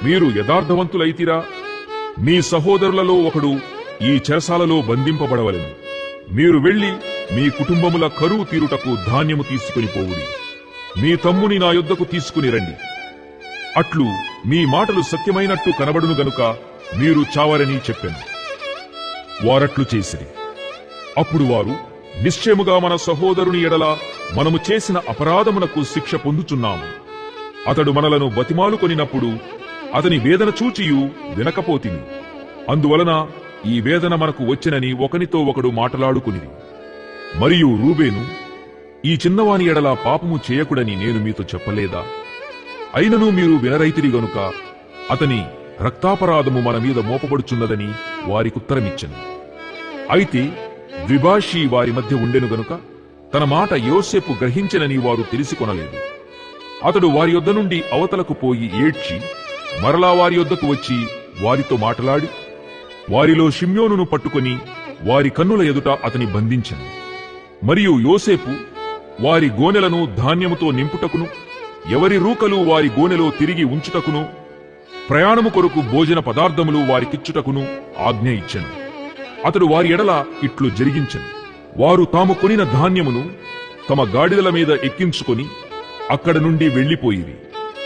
మీరు యథార్థవంతులైతిరా? మీ సహోదరులలో ఒకడు ఈ చెరసాలలో బంధింపబడవలెను. మీరు వెళ్లి మీ కుటుంబముల కరువు తీరుటకు ధాన్యము తీసుకుని పోవుడి. మీ తమ్ముని నా యొద్దకు తీసుకుని రండి. అట్లు మీ మాటలు సత్యమైనట్టు కనబడును గనుక మీరు చావరని చెప్పెను. వారట్లు చేసిరి. అప్పుడు వారు, నిశ్చయముగా మన సహోదరుని ఎడల మనము చేసిన అపరాధమునకు శిక్ష పొందుచున్నాము. అతడు మనలను బతిమాలుకొనినప్పుడు అతని వేదన చూచియు వినకపోతిమి. అందువలన ఈ వేదన మనకు వచ్చినని ఒకనితో ఒకడు మాటలాడుకునిది. మరియు రూబేను, ఈ చిన్నవాని ఎడల పాపము చేయకుడని నేను మీతో చెప్పలేదా? అయినను మీరు వినరైతిరి గనుక అతని రక్తాపరాధము మన మీద మోపబడుచున్నదని వారికుత్తరమిచ్చెను. అయితే ద్విభాషి వారి మధ్య ఉండెను గనుక తన మాట యోసేపు గ్రహించెనని వారు తెలిసికొనలేదు. అతడు వారి యొద్ద నుండి అవతలకు పోయి ఏడ్చి మరలా వారి యొద్దకు వచ్చి వారితో మాటలాడి వారిలో షిమ్యోనును పట్టుకొని వారి కన్నుల ఎదుట అతని బంధించెను. మరియు యోసేపు వారి గోనెలను ధాన్యముతో నింపుటకును, ఎవరి రూకలు వారి గోనెలో తిరిగి ఉంచుటకును, ప్రయాణము కొరకు భోజన పదార్థములు వారికిచ్చుటకును ఆజ్ఞ ఇచ్చెను. అతడు వారి ఎడల ఇట్లు జరిగించెను. వారు తాము కొనిన ధాన్యమును తమ గాడిదల మీద ఎక్కించుకొని అక్కడ నుండి వెళ్లిపోయిరి.